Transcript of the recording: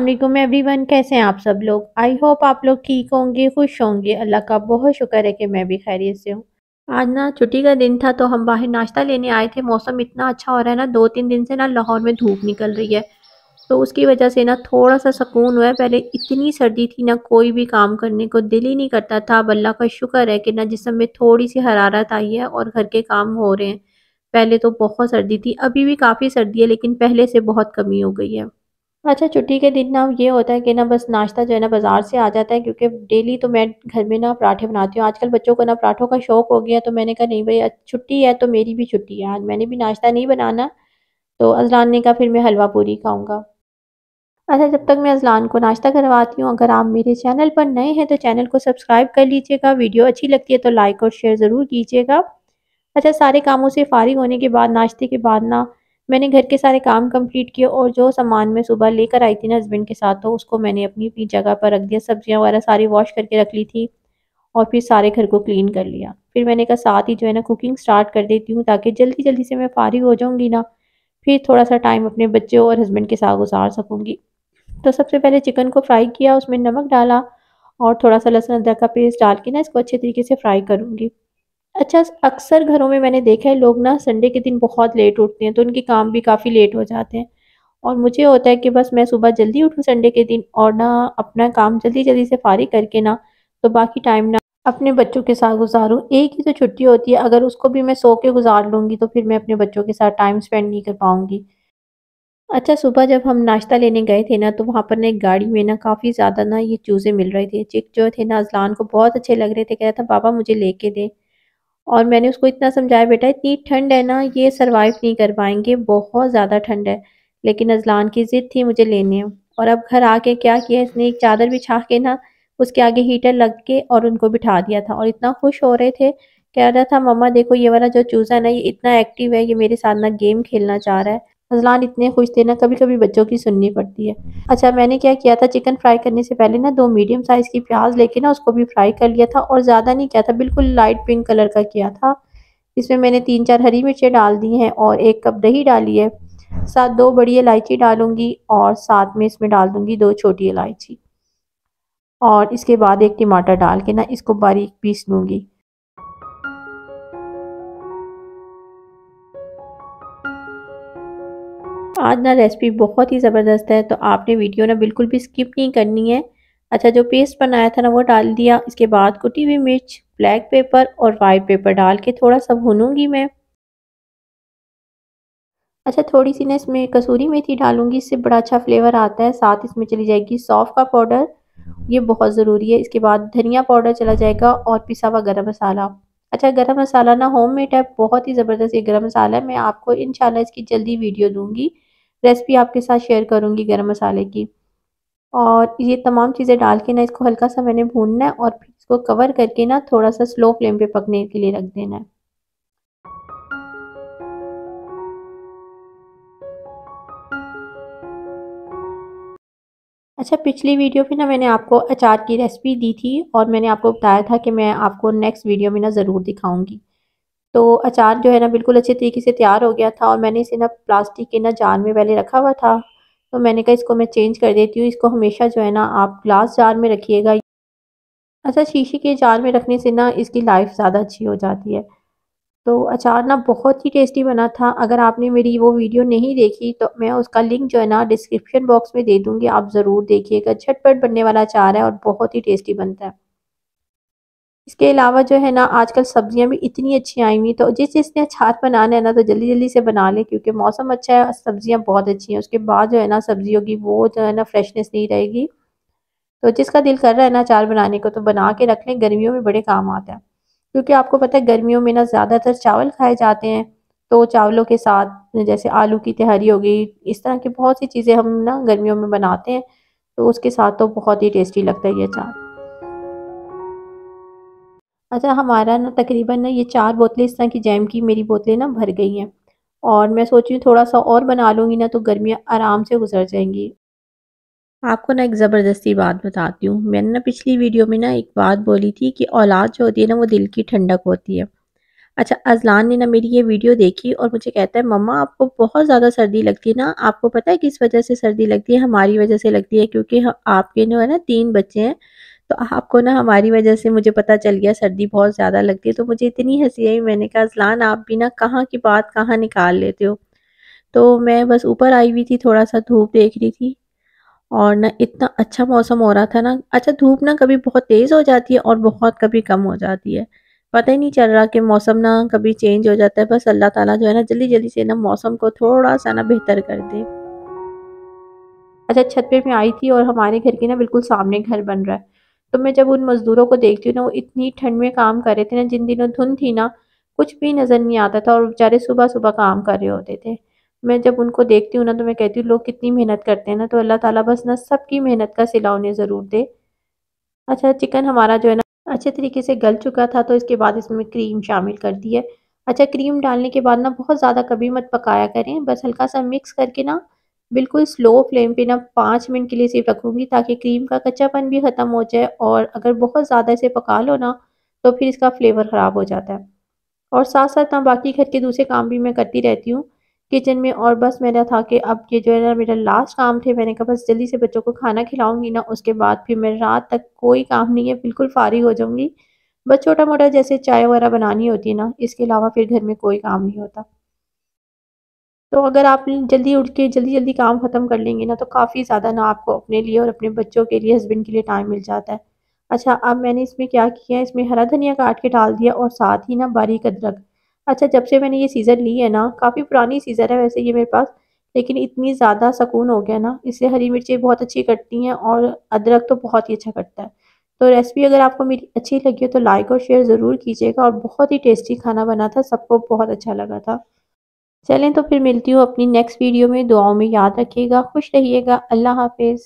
वालेकुम एवरीवन, कैसे हैं आप सब लोग। आई होप आप लोग ठीक होंगे, खुश होंगे। अल्लाह का बहुत शुक्र है कि मैं भी खैरियत से हूँ। आज ना छुट्टी का दिन था तो हम बाहर नाश्ता लेने आए थे। मौसम इतना अच्छा हो रहा है ना, 2-3 दिन से ना लाहौर में धूप निकल रही है, तो उसकी वजह से ना थोड़ा सा सुकून हुआ है। पहले इतनी सर्दी थी ना, कोई भी काम करने को दिल ही नहीं करता था। अब अल्लाह का शुक्र है कि ना जिस्म में थोड़ी सी हरारत आई है और घर के काम हो रहे हैं। पहले तो बहुत सर्दी थी, अभी भी काफ़ी सर्दी है लेकिन पहले से बहुत कमी हो गई है। अच्छा, छुट्टी के दिन ना ये होता है कि ना बस नाश्ता जो है ना बाज़ार से आ जाता है, क्योंकि डेली तो मैं घर में ना पराठे बनाती हूँ। आजकल बच्चों को ना पराठों का शौक हो गया, तो मैंने कहा नहीं भई, छुट्टी है तो मेरी भी छुट्टी है, आज मैंने भी नाश्ता नहीं बनाना। तो अज़लान ने कहा फिर मैं हलवा पूरी खाऊँगा। अच्छा, जब तक मैं अज़लान को नाश्ता करवाती हूँ, अगर आप मेरे चैनल पर नए हैं तो चैनल को सब्सक्राइब कर लीजिएगा। वीडियो अच्छी लगती है तो लाइक और शेयर ज़रूर कीजिएगा। अच्छा, सारे कामों से फ़ारिग होने के बाद, नाश्ते के बाद ना मैंने घर के सारे काम कंप्लीट किए, और जो सामान मैं सुबह लेकर आई थी ना हस्बैंड के साथ, तो उसको मैंने अपनी अपनी जगह पर रख दिया। सब्जियां वगैरह सारी वॉश करके रख ली थी और फिर सारे घर को क्लीन कर लिया। फिर मैंने कहा साथ ही जो है ना कुकिंग स्टार्ट कर देती हूँ, ताकि जल्दी जल्दी से मैं फ़ारिग हो जाऊँगी ना, फिर थोड़ा सा टाइम अपने बच्चों और हस्बैंड के साथ गुजार सकूँगी। तो सबसे पहले चिकन को फ्राई किया, उसमें नमक डाला और थोड़ा सा लहसुन अदरक का पेस्ट डाल के ना इसको अच्छे तरीके से फ्राई करूँगी। अच्छा, अक्सर घरों में मैंने देखा है लोग ना संडे के दिन बहुत लेट उठते हैं, तो उनके काम भी काफ़ी लेट हो जाते हैं। और मुझे होता है कि बस मैं सुबह जल्दी उठूँ संडे के दिन, और ना अपना काम जल्दी-जल्दी से फ़ारिग करके ना, तो बाकी टाइम ना अपने बच्चों के साथ गुज़ारूँ। एक ही तो छुट्टी होती है, अगर उसको भी मैं सो के गुज़ार लूँगी तो फिर मैं अपने बच्चों के साथ टाइम स्पेंड नहीं कर पाऊँगी। अच्छा, सुबह जब हम नाश्ता लेने गए थे ना, तो वहाँ पर ना एक गाड़ी में ना काफ़ी ज़्यादा ना ये चूज़े मिल रहे थे। चिक जो थे ना, अज़लान को बहुत अच्छे लग रहे थे, कह रहा था पापा मुझे लेके दे। और मैंने उसको इतना समझाया, बेटा इतनी ठंड है ना, ये सर्वाइव नहीं कर पाएँगे, बहुत ज़्यादा ठंड है। लेकिन अज़लान की ज़िद थी मुझे लेने हैं। और अब घर आके क्या किया इसने, एक चादर बिछा के ना उसके आगे हीटर लग के और उनको बिठा दिया था, और इतना खुश हो रहे थे। कह रहा था मम्मा देखो ये वाला जो चूज़ा है ना, ये इतना एक्टिव है, ये मेरे साथ ना गेम खेलना चाह रहा है। अज़लान इतने खुश थे ना, कभी-कभी बच्चों की सुननी पड़ती है। अच्छा, मैंने क्या किया था, चिकन फ्राई करने से पहले ना 2 मीडियम साइज़ की प्याज़ लेके ना उसको भी फ्राई कर लिया था, और ज़्यादा नहीं किया था, बिल्कुल लाइट पिंक कलर का किया था। इसमें मैंने 3-4 हरी मिर्चें डाल दी हैं और 1 कप दही डाली है। साथ 2 बड़ी इलायची डालूँगी और साथ में इसमें डाल दूँगी 2 छोटी इलायची, और इसके बाद 1 टमाटर डाल के ना इसको बारीक पीस लूँगी। आज ना रेसिपी बहुत ही ज़बरदस्त है, तो आपने वीडियो ना बिल्कुल भी स्किप नहीं करनी है। अच्छा, जो पेस्ट बनाया था ना वो डाल दिया, इसके बाद कुटी हुई मिर्च, ब्लैक पेपर और वाइट पेपर डाल के थोड़ा सा भूनूँगी मैं। अच्छा, थोड़ी-सी ना इसमें कसूरी मेथी डालूँगी, इससे बड़ा अच्छा फ्लेवर आता है। साथ इसमें चली जाएगी सौंफ का पाउडर, ये बहुत ज़रूरी है। इसके बाद धनिया पाउडर चला जाएगा और पिसा हुआ गरम मसाला। अच्छा, गरम मसाला ना होममेड है, बहुत ही ज़बरदस्त ये गरम मसाला है। मैं आपको इंशाल्लाह इसकी जल्दी वीडियो दूँगी, रेसिपी आपके साथ शेयर करूँगी गरम मसाले की। और ये तमाम चीज़ें डाल के ना इसको हल्का सा मैंने भूनना है, और फिर इसको कवर करके ना थोड़ा सा स्लो फ्लेम पे पकने के लिए रख देना है। अच्छा, पिछली वीडियो में ना मैंने आपको अचार की रेसिपी दी थी, और मैंने आपको बताया था कि मैं आपको नेक्स्ट वीडियो में ना ज़रूर दिखाऊँगी। तो अचार जो है ना बिल्कुल अच्छे तरीके से तैयार हो गया था, और मैंने इसे ना प्लास्टिक के ना जार में पहले रखा हुआ था। तो मैंने कहा इसको मैं चेंज कर देती हूँ, इसको हमेशा जो है ना आप ग्लास जार में रखिएगा। अच्छा, शीशे के जार में रखने से ना इसकी लाइफ ज़्यादा अच्छी हो जाती है। तो अचार ना बहुत ही टेस्टी बना था। अगर आपने मेरी वो वीडियो नहीं देखी तो मैं उसका लिंक जो है ना डिस्क्रिप्शन बॉक्स में दे दूँगी, आप ज़रूर देखिएगा। झटपट बनने वाला अचार है और बहुत ही टेस्टी बनता है। इसके अलावा जो है ना आजकल सब्जियाँ भी इतनी अच्छी आई हुई हैं, तो जिसने अचार बनाना है ना तो जल्दी-जल्दी से बना लें, क्योंकि मौसम अच्छा है, सब्जियाँ बहुत अच्छी हैं। उसके बाद जो है ना सब्जियों की वो जो है ना फ्रेशनेस नहीं रहेगी। तो जिसका दिल कर रहा है ना अचार बनाने को तो बना के रख लें, गर्मियों में बड़े काम आता है। क्योंकि आपको पता है गर्मियों में ना ज़्यादातर चावल खाए जाते हैं, तो चावलों के साथ जैसे आलू की तहरी हो गई, इस तरह की बहुत सी चीज़ें हम ना गर्मियों में बनाते हैं, तो उसके साथ तो बहुत ही टेस्टी लगता है ये अचार। अच्छा, हमारा ना तकरीबन ना ये 4 बोतलें इस तरह की जैम की मेरी बोतलें ना भर गई हैं, और मैं सोच रही हूँ थोड़ा-सा और बना लूँगी ना तो गर्मियाँ आराम से गुज़र जाएँगी। आपको ना एक ज़बरदस्ती बात बताती हूँ। मैंने ना पिछली वीडियो में ना एक बात बोली थी कि औलाद जो होती है ना वो दिल की ठंडक होती है। अच्छा, अज़लान ने ना मेरी ये वीडियो देखी और मुझे कहता है, मम्मा आपको बहुत ज़्यादा सर्दी लगती है ना, आपको पता है किस वजह से सर्दी लगती है? हमारी वजह से लगती है, क्योंकि आपके जो है ना 3 बच्चे हैं, तो आपको ना हमारी वजह से मुझे पता चल गया सर्दी बहुत ज़्यादा लगती है। तो मुझे इतनी हँसी आई, मैंने कहा अज़लान आप भी ना कहाँ की बात कहाँ निकाल लेते हो। तो मैं बस ऊपर आई हुई थी, थोड़ा-सा धूप देख रही थी और ना इतना अच्छा मौसम हो रहा था ना। अच्छा, धूप ना कभी बहुत तेज़ हो जाती है और बहुत कभी कम हो जाती है। पता ही नहीं चल रहा कि मौसम ना कभी चेंज हो जाता है। बस अल्लाह ताला जो है ना जल्दी-जल्दी से ना मौसम को थोड़ा-सा ना बेहतर कर दे। अच्छा, छत पे मैं आई थी और हमारे घर के ना बिल्कुल सामने घर बन रहा है। तो मैं जब उन मज़दूरों को देखती हूँ ना, वो इतनी ठंड में काम कर रहे थे ना, जिन दिनों धुंध थी ना, कुछ भी नज़र नहीं आता था और बेचारे सुबह-सुबह काम कर रहे होते थे। मैं जब उनको देखती हूँ ना, तो मैं कहती हूँ लोग कितनी मेहनत करते हैं ना, तो अल्लाह ताला बस ना सबकी मेहनत का सिला उन्हें ज़रूर दे। अच्छा, चिकन हमारा जो है ना अच्छे तरीके से गल चुका था, तो इसके बाद इसमें क्रीम शामिल कर दी है। अच्छा, क्रीम डालने के बाद ना बहुत ज़्यादा कभी मत पकाया करें, बस हल्का-सा मिक्स करके ना बिल्कुल स्लो फ्लेम पे ना 5 मिनट के लिए सिर्फ रखूँगी, ताकि क्रीम का कच्चापन भी ख़त्म हो जाए, और अगर बहुत ज़्यादा इसे पका लो ना, तो फिर इसका फ्लेवर ख़राब हो जाता है। और साथ-साथ ना बाकी घर के दूसरे काम भी मैं करती रहती हूँ किचन में। और बस मेरा था कि अब ये जो है ना मेरा लास्ट काम थे, मैंने कहा बस जल्दी से बच्चों को खाना खिलाऊँगी ना, उसके बाद फिर मैं रात तक कोई काम नहीं है, बिल्कुल फ़ारिग हो जाऊँगी। बस छोटा-मोटा जैसे चाय वगैरह बनानी होती है ना, इसके अलावा फिर घर में कोई काम नहीं होता। तो अगर आप जल्दी उठ के जल्दी-जल्दी काम ख़त्म कर लेंगे ना, तो काफ़ी ज़्यादा ना आपको अपने लिए और अपने बच्चों के लिए, हस्बैंड के लिए टाइम मिल जाता है। अच्छा, अब मैंने इसमें क्या किया है, इसमें हरा धनिया काट के डाल दिया और साथ ही ना बारीक अदरक। अच्छा, जब से मैंने ये सीज़र ली है ना, काफ़ी पुरानी सीज़र है वैसे ये मेरे पास, लेकिन इतनी ज़्यादा सुकून हो गया ना, इससे हरी मिर्चें बहुत अच्छी कटती हैं और अदरक तो बहुत ही अच्छा कटता है। तो रेसिपी अगर आपको मेरी अच्छी लगी हो तो लाइक और शेयर ज़रूर कीजिएगा, और बहुत ही टेस्टी खाना बना था, सबको बहुत अच्छा लगा था। चलें तो फिर मिलती हूँ अपनी नेक्स्ट वीडियो में। दुआओं में याद रखिएगा, खुश रहिएगा। अल्लाह हाफ़िज़।